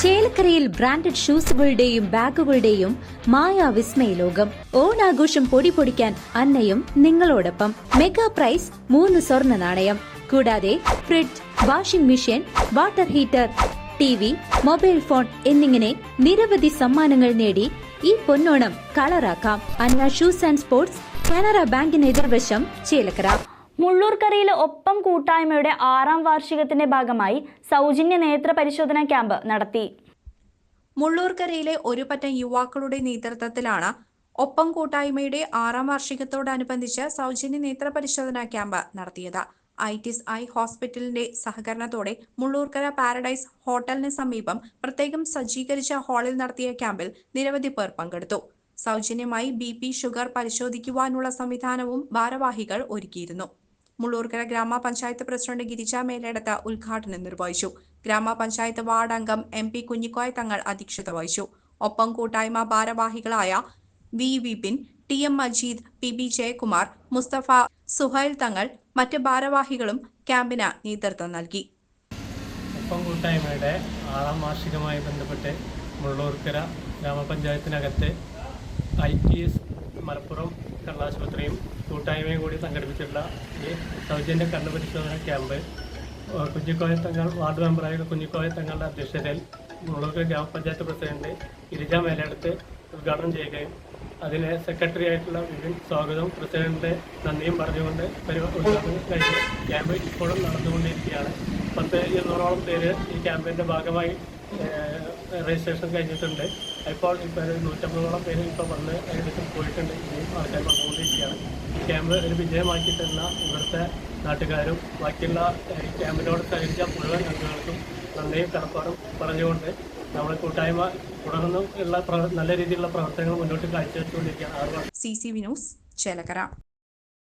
ചേലക്കരയിൽ ബ്രാൻഡഡ് ഷൂസുകളുടെയും ബാഗുകളുടെയും മായാവിസ്മയ ലോകം. ഓണാഘോഷം പൊടിപൊടിക്കാൻ അന്നയും നിങ്ങളോടൊപ്പം. മെഗാ പ്രൈസ് 3 സ്വർണ്ണ നാണയം. കൂടാതെ fridge, washing machine, water heater, TV, mobile phone എന്നിങ്ങനെ നിരവധി സമ്മാനങ്ങൾ നേടി ഈ പൊന്നോണം കളറാക്കാം. അന്ന ഷൂസ് ആൻഡ് സ്പോർട്സ്, കാനറ ബാങ്കിന് എതിർവശം, ചേലക്കര. മുള്ളൂർക്കരയിലെ ഒപ്പം കൂട്ടായ്മയുടെ 6ാം വാർഷികത്തിന്റെ ഭാഗമായി സൗജന്യ നേത്ര പരിശോധനാ ക്യാമ്പ് നടത്തി. മുള്ളൂർക്കരയിലെ ഒരു പറ്റം യുവാക്കളുടെ നേതൃത്വത്തിലാണ് ഒപ്പം കൂട്ടായ്മയുടെ 6ാം വാർഷികത്തോടനുബന്ധിച്ച് സൗജന്യ നേത്ര പരിശോധനാ ക്യാമ്പ് നടത്തിയത്. ഐറ്റിസ് ഐ ഹോസ്പിറ്റലിന്റെ സഹകരണത്തോടെ മുള്ളൂർക്കര പാരഡൈസ് ഹോട്ടലിന് സമീപം പ്രത്യേകം സജ്ജീകരിച്ച ഹാളിൽ നടത്തിയ ക്യാമ്പിൽ നിരവധി പേർ പങ്കെടുത്തു. സൗജന്യമായി BP, ഷുഗർ പരിശോധിക്കുവാനുള്ള സംവിധാനവും ഭാരവാഹികൾ ഒരുക്കിയിരുന്നു. മുള്ളൂർക്കര ഗ്രാമപഞ്ചായത്ത് പ്രസിഡന്റ് ഗിരിജ മേലേടത്ത് ഉദ്ഘാടനം നിർവഹിച്ചു. ഗ്രാമപഞ്ചായത്ത് വാർഡ് അംഗം MP കുഞ്ഞിക്കോയ തങ്ങൾ അധ്യക്ഷത വഹിച്ചു. ഒപ്പം കൂട്ടായ്മ ഭാരവാഹികളായ V Vipin, TM Majeed, PB Jayakumar, Mustafa, Suhail തങ്ങൾ മറ്റ് ഭാരവാഹികളും ക്യാമ്പിന് നേതൃത്വം നൽകി. ഒപ്പം കൂട്ടായ്മയുടെ 6ാം വാർഷികവുമായി ബന്ധപ്പെട്ട് മുള്ളൂർക്കര ഗ്രാമപഞ്ചായത്തിനകത്ത് ITS മലപ്പുറം കണ്ണാശുപത്രിയും കൂട്ടായ്മയും കൂടി സംഘടിപ്പിച്ചിട്ടുള്ള ഈ സൗജന്യ കണ്ണ് പരിശോധന ക്യാമ്പ് കുഞ്ഞിക്കോയ തങ്ങൾ വാർഡ് മെമ്പറായ കുഞ്ഞിക്കോയ തങ്ങളുടെ അധ്യക്ഷതയിൽ മുള്ളൂർക്കര ഗ്രാമപഞ്ചായത്ത് പ്രസിഡന്റ് ഗിരിജ മേലേടത്ത് ഉദ്ഘാടനം ചെയ്യുകയും അതിലെ സെക്രട്ടറി ആയിട്ടുള്ള വിപിൻ സ്വാഗതവും പ്രസിഡന്റ് നന്ദിയും പറഞ്ഞുകൊണ്ട് ഉദ്ഘാടനം കഴിഞ്ഞ് ക്യാമ്പ് ഇപ്പോഴും നടന്നുകൊണ്ടിരിക്കുകയാണ്. 200ഓളം പേര് ഈ ക്യാമ്പിൻ്റെ ഭാഗമായി രജിസ്ട്രേഷൻ കഴിഞ്ഞിട്ടുണ്ട്. ഇപ്പോൾ 150ഓളം പേര് ഇപ്പോൾ വന്ന് ഏകദേശം പോയിട്ടുണ്ട്. ഇനിയും ആൾക്കാർ വന്നുകൊണ്ടിരിക്കുകയാണ്. ഈ ക്യാമ്പ് ഒരു വിജയമാക്കി തന്ന ഇവിടുത്തെ നാട്ടുകാരും ബാക്കിയുള്ള ഈ ക്യാമ്പിനോട് സഹകരിച്ച മുഴുവൻ അംഗങ്ങൾക്കും നന്ദിയും കടപ്പാടും പറഞ്ഞുകൊണ്ട് നമ്മുടെ കൂട്ടായ്മ തുടർന്നും ഉള്ള നല്ല രീതിയിലുള്ള പ്രവർത്തനങ്ങൾ മുന്നോട്ട് കാഴ്ചവെച്ചുകൊണ്ടിരിക്കുകയാണ്. CCV news, Chelakkara.